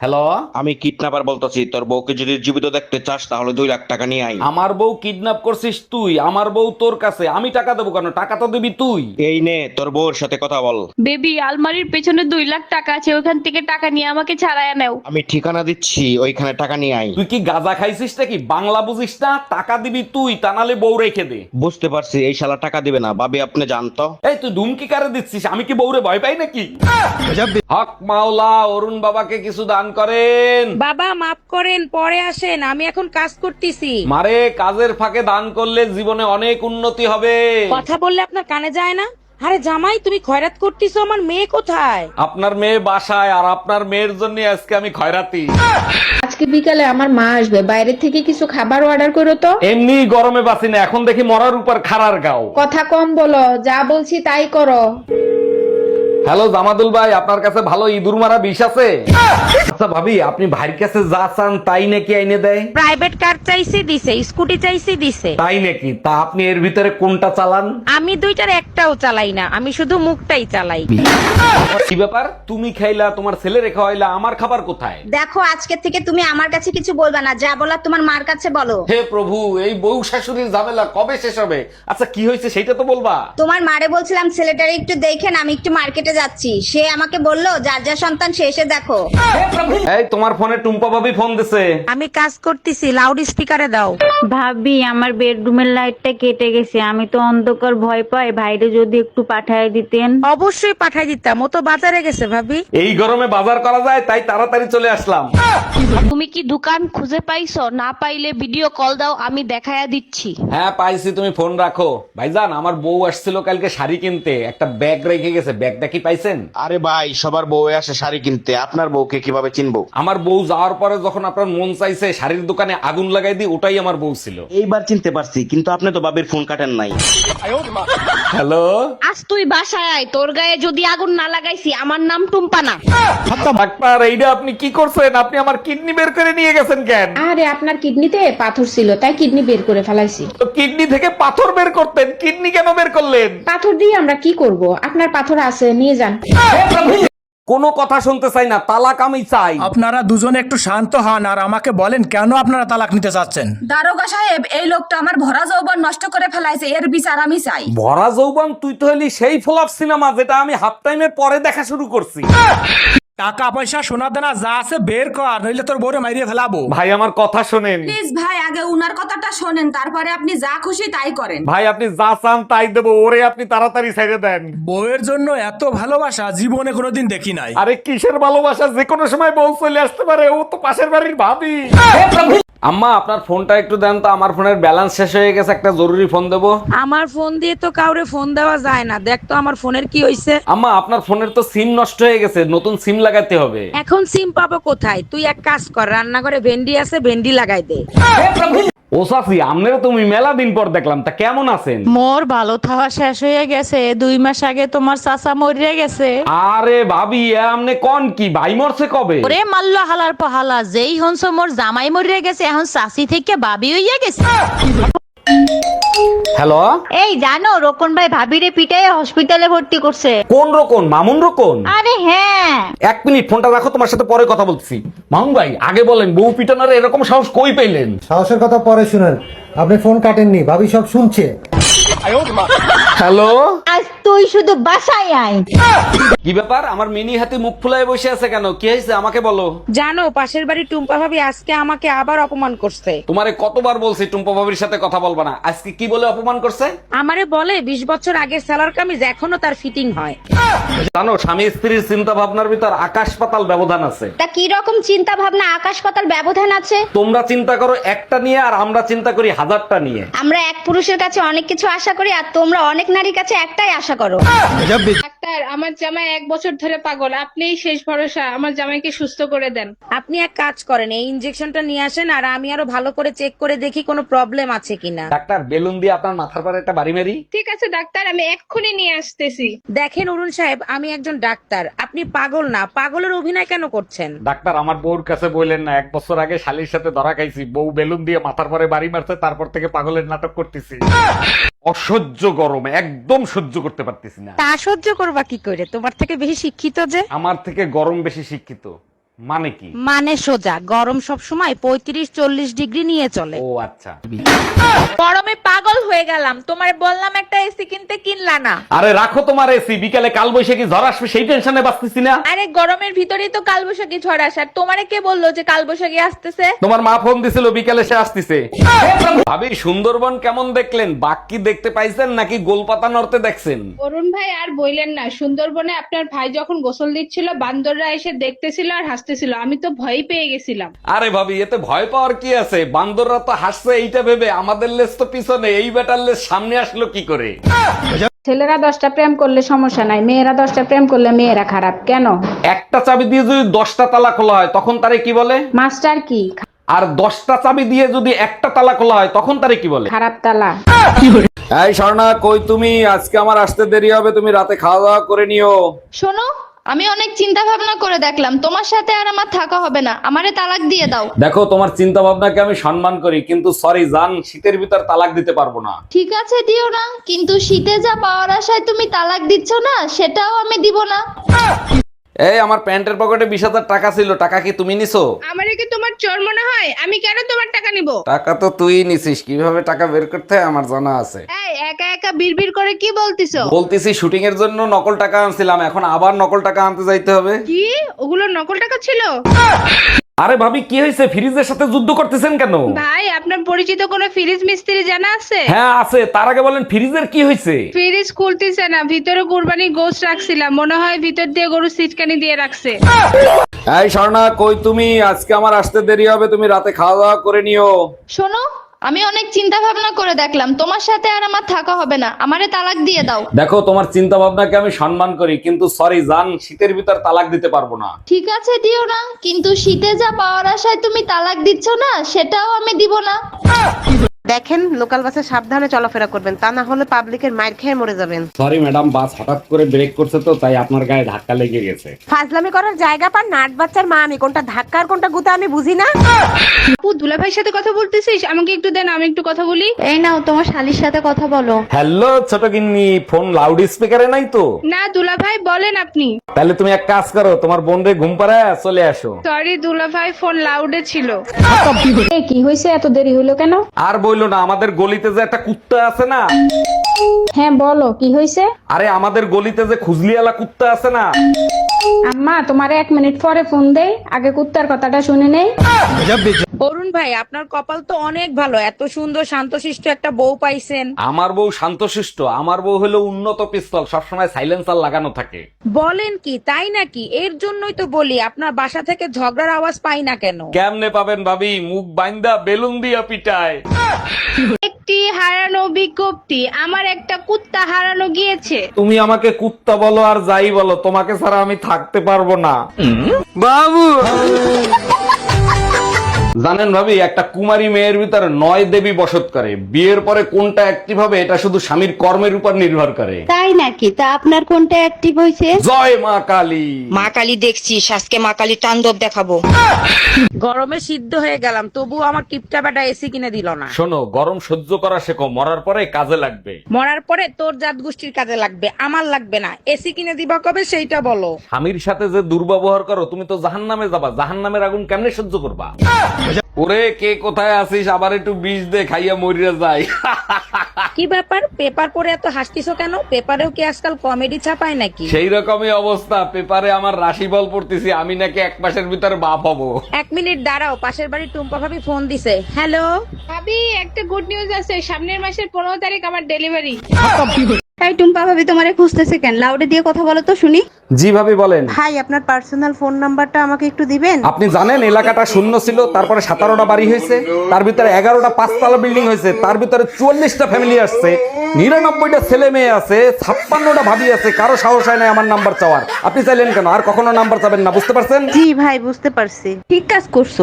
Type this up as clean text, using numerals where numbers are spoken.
Hello, আমি kidnapper বলতেছি, তোর বউকে যদি জীবিত দেখতে চাস তাহলে 2 লাখ টাকা নিয়ে আই। আমার বউ কিডন্যাপ করছিস তুই? আমার বউ তোর কাছে, আমি টাকা দেবো কেন? টাকা তো দিবি তুই। এই নে তোর বউর সাথে কথা বল। বেবি, আলমারির পেছনে 2 লাখ টাকা আছে, ওখান থেকে টাকা নিয়ে আমাকে ছাড়াইয়া নাও। আমি ঠিকানা দিচ্ছি, ওইখানে টাকা নিয়ে আই। তুই কি গাঁজা খাইছিস নাকি? বাংলা বুঝিস না? টাকা দিবি তুই, তা নাহলে বউ রেখে দে। বুঝতে পারছি, এই শালা টাকা দিবে না। ভাবি আপনি জানতো। এই তুই ধুমকি কারে দিচ্ছিস? আমি কি বউরে ভয় পাই নাকি? হক মাওলা, অরুণ বাবাকে কিছু দান করেন। বাবা মাফ করেন, পরে আসেন, আমি এখন কাজ করতেছি। মারে, কাজের ফাঁকে দান করলে জীবনে অনেক উন্নতি হবে। কথা বললে আপনার কানে যায় না? আরে জামাই, তুমি খয়রাত করতেছো, আমার মেয়ে কোথায়? আপনার মেয়ে বাসায়, আর আপনার মেয়ের জন্য আজকে আমি খয়রাতি। আজকে বিকালে আমার মা আসবে, বাইরে থেকে কিছু খাবার অর্ডার করো তো। এমনি গরমে বাঁচি না, এখন দেখি মরার উপর খাড়ার গাও। কথা কম বলো, যা বলছি তাই করো। হ্যালো জামাদুল ভাই, আপনার কাছে ভালো ইঁদুর মারা বিষ আছে? আচ্ছা ভাবি, আপনি ভাইয়ের কাছে যা চান তাই নাকি আইনে দেয়? প্রাইভেট কার চাইছি দিছে, স্কুটি চাইছি দিছে। তাই নাকি? তা আপনি এর ভিতরে কোনটা চালান? আমি দুইটার একটাও চালাই না, আমি শুধু মুখটাই চালাই। কি ব্যাপার? তুমি খাইলা, তোমার ছেলে রেখা হইলা, আমার খাবার কোথায়? দেখো, আজকে থেকে তুমি আমার কাছে কিছু বলবা না, যা বলার তোমার মার কাছে বলো। হে প্রভু, এই বউ শাশুড়ির ঝামেলা কবে শেষ হবে? আচ্ছা কি হয়েছে সেটা তো বলবা। তোমার মারে বলছিলাম ছেলেটারে একটু দেখেন, আমি একটু মার্কেটে যাচ্ছি। সে আমাকে বললো যার যা সন্তান সে এসে দেখো। এই তোমার ফোনে টুম্পা ভাবি ফোন দিছে। আমি কাজ করতেছি, লাউড স্পিকারে দাও। ভাবি, আমার বেডরুমের লাইটটা কেটে গেছে, আমি তো অন্ধকার ভয় পাই, ভাইরে যদি একটু পাঠায় দিতেন। অবশ্যই পাঠাই দিতাম, ও তো বাজারে গেছে ভাবি। এই গরমে বাজার করা যায়, তাই তাড়াতাড়ি চলে আসলাম। তুমি কি দোকান খুঁজে পাইছো? না পাইলে ভিডিও কল দাও, আমি দেখাইয়া দিচ্ছি। হ্যাঁ পাইছি, তুমি ফোন রাখো। ভাইজান, আমার বউ আসছিল কালকে শাড়ি কিনতে, একটা ব্যাগ রেখে গেছে, ব্যাগটা কি পাইছেন? আরে ভাই, সবার বউ আসে শাড়ি কিনতে, আপনার বউকে কিভাবে চিনবো? আমার বউ যাওয়ার পরে যখন আপনার মন চাইছে শাড়ির দোকানে আগুন লাগাই দিই, ওটাই আমার বউ ছিল। এইবার চিনতে পারছি, কিন্তু আপনি তো বাবির ফোন কাটেন নাই। হ্যালো আজ তুই বাসায় আয়, তোর গায়ে যদি আগুন না লাগাইছি, আমার নাম টুম্পা না। ডাক্তার, এইটা আপনি কি করছেন? আপনি আমার কিডনি বের করে নিয়ে গেছেন কেন? আরে আপনার কিডনিতে পাথর ছিল, তাই কিডনি বের করে ফেলাইছি। তো কিডনি থেকে পাথর বের করতেন, কিডনি কেন বের করলেন? পাথর দিয়ে আমরা কি করব? আপনার পাথর আছে, নিয়ে যান। কোনো কথা শুনতে চাই না, তালাক আমি চাই। আপনারা দুজনে একটু শান্ত হন আর আমাকে বলেন কেন আপনারা তালাক নিতে চাচ্ছেন। দারোগা সাহেব, এই লোকটা আমার ভরা যৌবন নষ্ট করে ফেলাইছে, এর বিচার আমি চাই। ভরা যৌবন? তুই তো হলি সেই ফ্লপ সিনেমা যেটা আমি হাফ টাইমের পরে দেখা শুরু করছি। টাকা পয়সা সোনা দানা যা আছে বের কর, নইলে তোর বউরে মাইরিয়ে ফেলাবো। ভাই আমার কথা শোনেন। প্লিজ ভাই, আগে উনার কথাটা শোনেন, তারপরে আপনি যা খুশি তাই করেন। ভাই আপনি যা চান তাই দেবো, ওরে আপনি তাড়াতাড়ি ছেড়ে দেন। বউয়ের জন্য এত ভালোবাসা জীবনে কোনোদিন দেখি নাই। আরে কিসের ভালোবাসা? যে কোনো সময় বউ চলে আসতে পারে, ও তো পাশের বাড়ির ভাবি। আম্মা, আপনার ফোনটা একটু দেন তো, আমার ফোনের ব্যালেন্স শেষ হয়ে গেছে, একটা জরুরি ফোন দেবো। আমার ফোন দিয়ে তো কাউরে ফোন দেওয়া যায় না, দেখ তো আমার ফোনের কি হইছে। আম্মা, আপনার ফোনের তো সিম নষ্ট হয়ে গেছে, নতুন সিম লাগাতে হবে। এখন সিম পাবো কোথায়? তুই এক কাজ কর, রান্নাঘরে ভেন্ডি আছে, ভেন্ডি লাগাই দে। ও চাচি, আপনারা তুমি মেলা দিন পর দেখলাম, তা কেমন আছেন? মোর ভালো থাওয়া শেষ হয়ে গেছে, 2 মাস আগে তোমার চাচা মরিয়া গেছে। আরে ভাবি, আপনি কোন কি ভাই মরছে কবে? ওরে মাল্লা হালার পাহালা, যেই হনস মোর জামাই মরিয়া গেছে, এখন চাচি থেকে বাবি হইয়া গেছে। হ্যালো, এই জানো, রোকন ভাই ভাবিরে পিটাই হসপিটালে ভর্তি করছে। কোন রকম? মামুন রকম? আরে হ্যাঁ। 1 মিনিট, ফোনটা রাখো, তোমার সাথে পরে কথা বলছি। মামুন ভাই, আগে বলেন বউ পিটানোর এরকম সাহস কই পেলেন? সাহসের কথা পরে শুনেন, আপনি ফোন কাটেননি, ভাবি সব শুনছে। হ্যালো, আজ তুই শুধু বাসায় আয়। কি ব্যাপার? আমার মিনি হাতে মুখ ফুলায় বসে আছে কেন? কি হয়েছে আমাকে বলো। জানো, পাশের বাড়ি টুম্পা ভাবি আজকে আমাকে আবার অপমান করছে। তোমারে কতবার বলছি টুম্পা ভাবির সাথে কথা বলবা না, আজকে কি বলে অপমান করছে? আমারে বলে 20 বছর আগের সালোয়ার কামিজ এখনো তার ফিটিং হয়। জানো, স্বামী স্ত্রীর চিন্তা ভাবনার ভিতর আকাশ পাতাল ব্যবধান আছে। তা কি রকম চিন্তা ভাবনা আকাশ পাতাল ব্যবধান আছে? তোমরা চিন্তা করো একটা নিয়ে, আর আমরা চিন্তা করি 1000টা নিয়ে। আমরা এক পুরুষের কাছে অনেক কিছু আশা করি, আর তোমরা অনেক নারীর কাছে একটাই আশা করো। ডাক্তার, আমার জামাই 1 বছর ধরে পাগল, আপনিই শেষ ভরসা, আমার জামাইকে সুস্থ করে দেন। আপনি এক কাজ করেন, এই ইনজেকশনটা নিয়ে আসেন, আর আমি আরো ভালো করে চেক করে দেখি কোনো প্রবলেম আছে কিনা। ডাক্তার, বেলুন দিয়ে আপনার মাথার পরে একটা বাড়ি মারি। ঠিক আছে ডাক্তার, আমি এক্ষুনি নিয়ে আসতেছি। দেখেন অরুণ সাহেব, আমি একজন ডাক্তার, আপনি পাগল না, পাগলের অভিনয় কেন করছেন? ডাক্তার, আমার বউর কাছে বললেন না, 1 বছর আগে শালির সাথে ধরা খাইছি, বউ বেলুন দিয়ে মাথার পরে বাড়ি মারছে, তারপর থেকে পাগলের নাটক করতেছি। অসহ্য গরম, একদম সহ্য করতে পারতেছি না। তা সহ্য করবা কি করে? তোমার থেকে বেশি শিক্ষিত যে। আমার থেকে গরম বেশি শিক্ষিত। মানে কি? মানে সোজা গরম সব সময় 35-40 ডিগ্রি নিয়ে চলে। ও আচ্ছা। গরমে পাগল হয়ে গেলাম, তোমার বললাম একটা এসি কিনতে, কিনলা না। আরে রাখো তোমার এসি, বিকালে কাল বৈশাখী ঝড় আসবে সেই টেনশনে বাঁচতেছি না। আরে গরমের ভিতরেই তো কালবৈশাখী ঝড় আসার, তোমারে কে বললো যে কালবৈশাখী আসতেছে? তোমার মা ফোন দিছিল বিকালে সে আসতেছে। ভাবি সুন্দরবন কেমন দেখলেন? বাঘ কি দেখতে পাইছেন নাকি গোলপাতা নড়তে দেখছেন? অরুণ ভাই আর বইলেন না, সুন্দরবনে আপনার ভাই যখন গোসল দিচ্ছিল বান্দররা এসে দেখতেছিল আর হাসতেছিল, আমি তো ভয় পেয়ে গেছিলাম। আরে ভাবি এতে ভয় পাওয়ার কি আছে? বান্দররা তো হাসছে এইটা ভেবে, আমাদের লেজ তো পিছনে, এই বেটার লেজ সামনে আসলো কি করে? ছেলেরা 10টা প্রেম করলে সমস্যা নাই, মেয়েরা 10টা প্রেম করলে মেয়েরা খারাপ কেন? একটা চাবি দিয়ে যদি 10টা তালা খোলা হয় তখন তারে কি বলে? মাস্টার কি? আর 10টা চাবি দিয়ে যদি একটা তালা খোলা হয় তখন তারে কি বলে? খারাপ তালা। এই স্বর্ণা, কই তুমি? আজকে আমার আসতে দেরি হবে, তুমি রাতে খাওয়া দাওয়া করে নিও। শোনো, আমি অনেক চিন্তা ভাবনা করে দেখলাম, তোমার সাথে আর আমার থাকা হবে না, আমারে তালাক দিয়ে দাও। দেখো তোমার চিন্তা ভাবনাকে আমি সম্মান করি, কিন্তু সরি জান, শীতের ভিতর তালাক দিতে পারবো না। ঠিক আছে দিও না, কিন্তু শীতে যা পাওয়ার আশায় তুমি তালাক দিচ্ছ না, সেটাও আমি দিব না। এই আমার প্যান্টের পকেটে 20,000 টাকা ছিল, টাকা কি তুমি নিছো? আমারে কি তোমার চোর মনে হয়? আমি কেন তোমার টাকা নিব? টাকা তো তুই নিছিস, কিভাবে টাকা বের করতে হয় আমার জানা আছে। এই একা একা বিড়বিড় করে কি বলতিছো? বলতেছি শুটিং এর জন্য নকল টাকা আনছিলাম, এখন আবার নকল টাকা আনতে যাইতে হবে। কি ওগুলো নকল টাকা ছিল? আরে ভাবি কি হয়েছে? ফ্রিজের সাথে যুদ্ধ করতেছেন কেন? ভাই আপনার পরিচিত কোনো ফ্রিজ মিস্ত্রি জানা আছে? হ্যাঁ আছে, তার আগে বলেন ফ্রিজের কি হয়েছে? ফ্রিজ খুলতেছে না, ভিতরে কুরবানি গোশত রাখছিলাম, মনে হয় ভিতর দিয়ে গরু সিটকানি দিয়ে রাখছে। এই স্বর্ণা, কই তুমি? আজকে আমার আসতে দেরি হবে, তুমি রাতে খাওয়া দাওয়া করে নিও। শোনো, আমি অনেক চিন্তা ভাবনা করে দেখলাম, তোমার সাথে আর আমার থাকা হবে না, আমারে তালাক দিয়ে দাও। দেখো তোমার চিন্তা ভাবনাকে আমি সম্মান করি, কিন্তু সরি জান, শীতের ভিতর তালাক দিতে পারবো না। ঠিক আছে দিও না, কিন্তু শীতে যা পাওয়ার আশায় তুমি তালাক দিচ্ছ না, সেটাও আমি দিব না। দেখেন লোকাল বাসে সাবধানে চলাফেরা করবেন, তা না হলে পাবলিকের মাইর খেয়ে মরে যাবেন। সরি ম্যাডাম, বাস হঠাৎ করে ব্রেক করছে তো তাই আপনার গায়ে ধাক্কা লেগে গেছে। ফাজলামি করার জায়গা পান নাট বাচ্চার মা আমি, কোনটা ধাক্কা আর কোনটা গুতা আমি বুঝি না। আপু দুলাভাইয়ের সাথে কথা বলতেছিস? আমাকে একটু দেন, আমি একটু কথা বলি। এই নাও তোমার শালির সাথে কথা বলো। হ্যালো ছোট গিন্নি, ফোন লাউড স্পিকারে নাই তো? না দুলাভাই বলেন আপনি। তাহলে তুমি এক কাজ করো, তোমার বোন রে ঘুম পাড়ায় চলে আসো। সরি দুলাভাই, ফোন লাউডে ছিল। কি হয়েছে, এত দেরি হইলো কেন? আর বইলো না, আমাদের গলিতে যে একটা কুত্তা আছে না। হ্যাঁ বলো কি হয়েছে? আরে আমাদের গলিতে যে খুজলিওয়ালা কুত্তা আছে না। আম্মা তোমার 1 মিনিট পরে ফোন দেই, আগে কুত্তার কথাটা শুনে নেই। অরুণ ভাই আপনার কপাল তো অনেক ভালো, এত সুন্দর শান্তশিষ্ট একটা বউ পাইছেন। আমার বউ শান্তশিষ্ট? আমার বউ হলো উন্নত পিস্তল, সবসময় সাইলেন্সার লাগানো থাকে। বলেন কি, তাই নাকি? এর জন্যই তো বলি আপনার বাসা থেকে ঝগড়ার আওয়াজ পাই না কেন। কেমনে পাবেন ভাবি, মুখ বাইন্দা বেলুন দিয়া পিটায়। একটি হারানো বিজ্ঞপ্তি, আমার একটা কুত্তা হারানো গিয়েছে। তুমি আমাকে কুত্তা বলো আর যাই বলো, তোমাকে ছাড়া আমি থাকতে পারবো না বাবু। জানেন ভাবি, একটা কুমারী মেয়ের ভিতরে 9 দেবী বসত করে, বিয়ের পরে কোনটা অ্যাক্টিভ হবে এটা শুধু স্বামীর কর্মের উপর নির্ভর করে। তাই নাকি? তা আপনার কোনটা অ্যাক্টিভ হয়েছে? জয় মা কালী। মা কালী দেখছিস, আজকে মা কালী তাণ্ডব দেখাবো। গরমে সিদ্ধ হয়ে গেলাম, তবুও আমার কিপটা বেটা এসি কিনে দিল না। শোনো, গরম সহ্য করা শেখো, মরার পরে কাজে লাগবে। মরার পরে তোর জাত গোষ্ঠীর কাজে লাগবে, আমার লাগবে না। এসি কিনে দিবা কবে সেইটা বলো। স্বামীর সাথে যে দুর্ব্যবহার করো, তুমি তো জাহান্নামে যাবা, জাহান্নামের আগুন কেমনে সহ্য করবা? ওরে কে কোথায় আছিস, আবার একটু বিষ দে, খাইয়া মরিয়া যায়। কি ব্যাপার, পেপার পড়ে এত হাসতিছো কেন? পেপারেও কি আজকাল কমেডি ছাপায় নাকি? সেই রকমই অবস্থা, পেপারে আমার রাশিফল পড়তেছি, আমি নাকি 1 মাসের ভিতর বাপ হবো। 1 মিনিট দাঁড়াও, পাশের বাড়ির টুম্পা ভাবি ফোন দিছে। হ্যালো ভাবি একটা গুড নিউজ আছে, সামনের মাসের 15 তারিখ আমার ডেলিভারি। তাই টুম্পা ভাবি তোমারে খুঁজতেছে কেন? লাউডে দিয়ে কথা বলো তো শুনি। জি ভাবি বলেন। ভাই আপনার পার্সোনাল ফোন নাম্বারটা আমাকে একটু দিবেন? আপনি জানেন এলাকাটা শূন্য ছিল, তারপরে 17টা বাড়ি হয়েছে, তার ভিতরে 11টা 5তলা বিল্ডিং হয়েছে, তার ভিতরে 44টা ফ্যামিলি আসছে, 99টা ছেলে মেয়ে আছে, 56টা ভাবি আছে, কারো সাহস হয় না আমার নাম্বার চাওয়ার। আপনি চাইলেন কেন? আর কখনো নাম্বার চাবেন না, বুঝতে পারছেন? জি ভাই বুঝতে পারছি, ঠিক কাজ করছো।